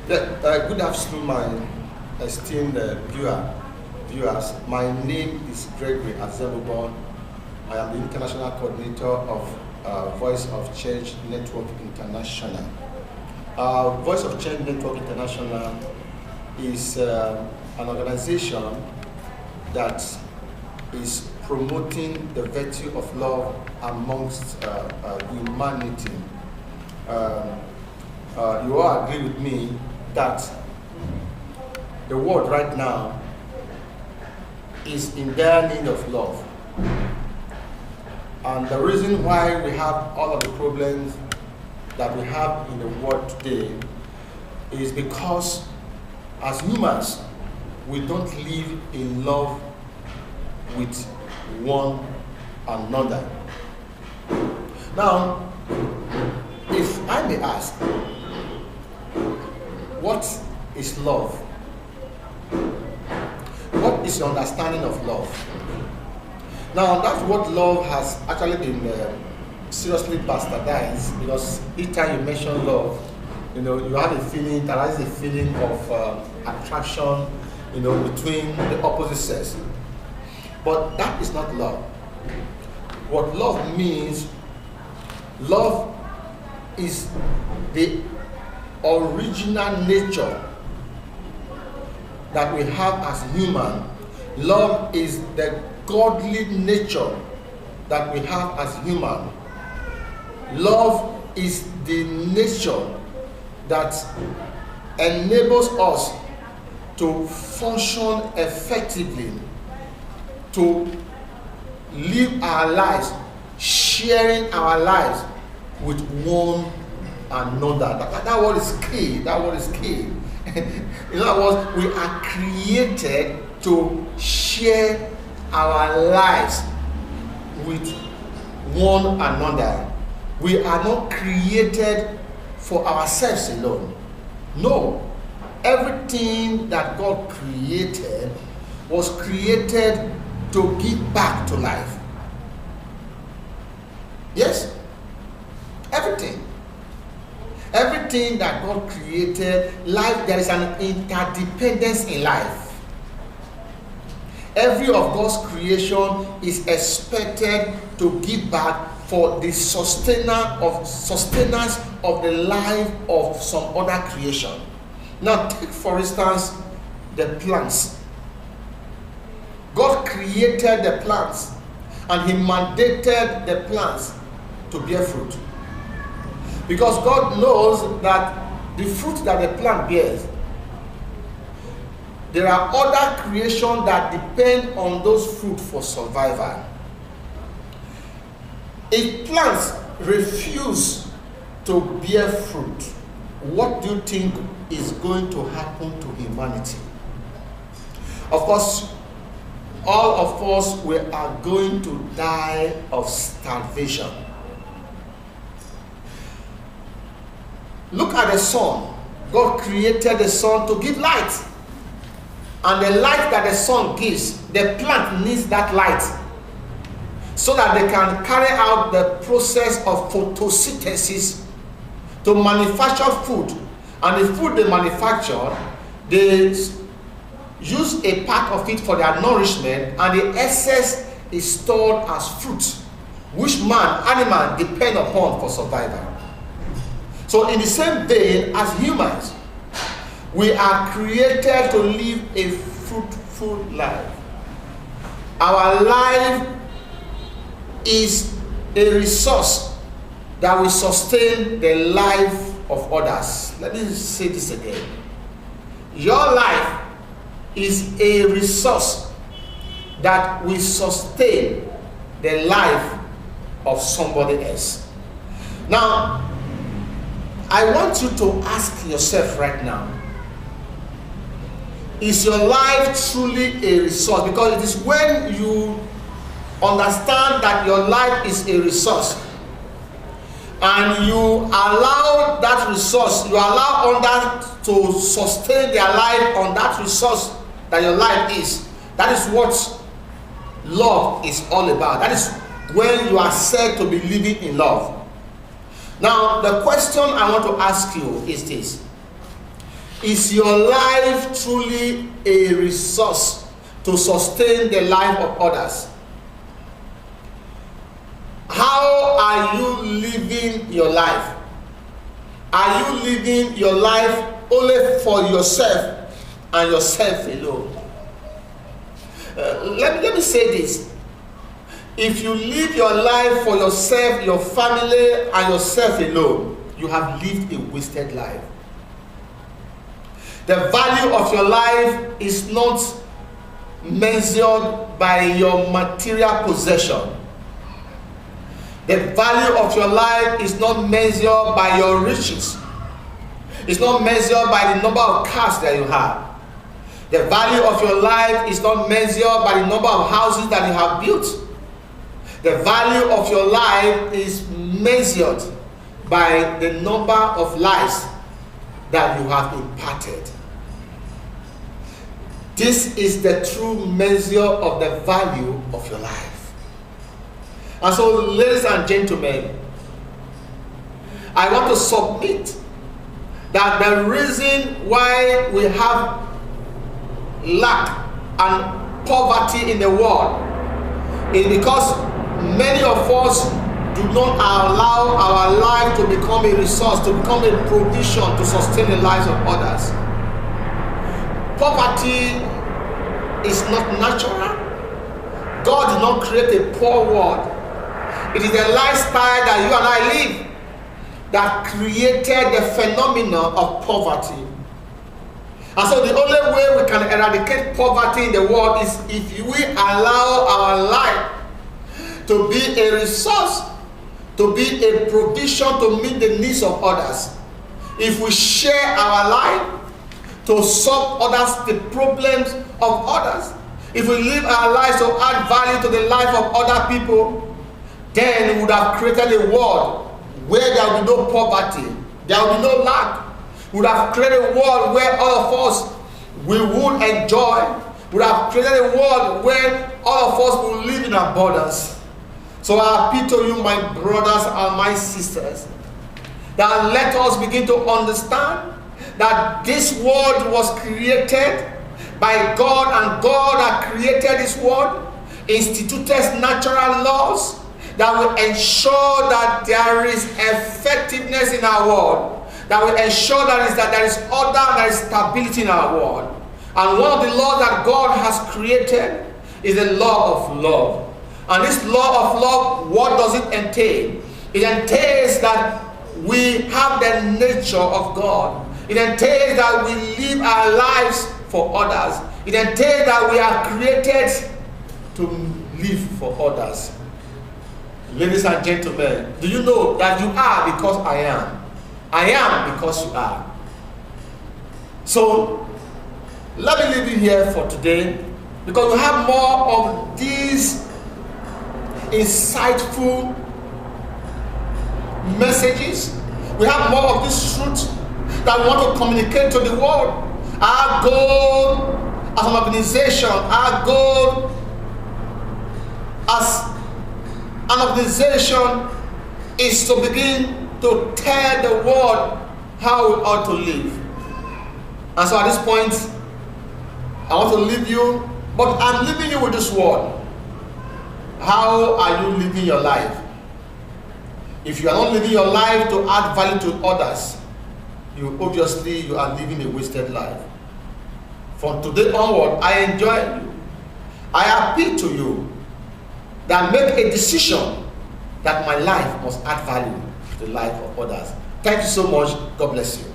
Good afternoon, my esteemed viewers. My name is Gregory Azelubon. I am the International Coordinator of Voice of Change Network International. Voice of Change Network International is an organization that is promoting the virtue of love amongst humanity. You all agree with me that the world right now is in dire need of love. And the reason why we have all of the problems that we have in the world today is because as humans, we don't live in love with one another. Now, if I may ask, what is love? What is your understanding of love? Now, that's what love has actually been seriously bastardized, because each time you mention love, you have a feeling, there is a feeling of attraction, between the opposite sex. But that is not love. What love means, love is the original nature that we have as human. Love is the godly nature that we have as human. Love is the nature that enables us to function effectively, to live our lives, sharing our lives with one another. That word is key. That word is key. In other words, we are created to share our lives with one another. We are not created for ourselves alone. No. Everything that God created was created to give back to life. Yes? Everything. Everything that God created, life, there is an interdependence in life. Every of God's creation is expected to give back for the sustenance of the life of some other creation. Now, take for instance the plants. God created the plants and He mandated the plants to bear fruit. Because God knows that the fruit that the plant bears, there are other creations that depend on those fruit for survival. If plants refuse to bear fruit, what do you think is going to happen to humanity? Of course, all of us, we are going to die of starvation. Look at the sun. God created the sun to give light. And the light that the sun gives, the plant needs that light so that they can carry out the process of photosynthesis to manufacture food. And the food they manufacture, they use a part of it for their nourishment, and the excess is stored as fruit, which animal depend upon for survival. So in the same vein, as humans, we are created to live a fruitful life. Our life is a resource that will sustain the life of others. Let me say this again. Your life is a resource that will sustain the life of somebody else. Now, I want you to ask yourself right now, is your life truly a resource? Because it is when you understand that your life is a resource and you allow that resource, you allow others to sustain their life on that resource that your life is. That is what love is all about. That is when you are said to be living in love. Now, the question I want to ask you is this. Is your life truly a resource to sustain the life of others? How are you living your life? Are you living your life only for yourself and yourself alone? Let me say this. If you live your life for yourself, your family, and yourself alone, you have lived a wasted life. The value of your life is not measured by your material possession. The value of your life is not measured by your riches. It's not measured by the number of cars that you have. The value of your life is not measured by the number of houses that you have built. The value of your life is measured by the number of lives that you have imparted. This is the true measure of the value of your life. And so, ladies and gentlemen, I want to submit that the reason why we have lack and poverty in the world is because many of us do not allow our life to become a resource, to become a provision to sustain the lives of others. Poverty is not natural. God did not create a poor world. It is the lifestyle that you and I live that created the phenomenon of poverty. And so the only way we can eradicate poverty in the world is if we allow our life to be a resource, to be a provision to meet the needs of others. If we share our life to solve others, the problems of others, if we live our lives to add value to the life of other people, then we would have created a world where there will be no poverty, there will be no lack. We would have created a world where all of us we would enjoy. We would have created a world where all of us will live in abundance. So I appeal to you, my brothers and my sisters, that let us begin to understand that this world was created by God, and God had created this world, instituted natural laws that will ensure that there is effectiveness in our world, that will ensure that there is order and there is stability in our world. And one of the laws that God has created is the law of love. And this law of love, what does it entail? It entails that we have the nature of God. It entails that we live our lives for others. It entails that we are created to live for others. Ladies and gentlemen, do you know that you are because I am? I am because you are. So, let me leave you here for today, because we have more of these insightful messages. We have more of this truth that we want to communicate to the world. Our goal as an organization, our goal as an organization is to begin to tell the world how we ought to live. And so at this point, I want to leave you, but I'm leaving you with this word. How are you living your life? If you are not living your life to add value to others, you are living a wasted life. From today onward, I enjoin you. I appeal to you that make a decision that my life must add value to the life of others. Thank you so much. God bless you.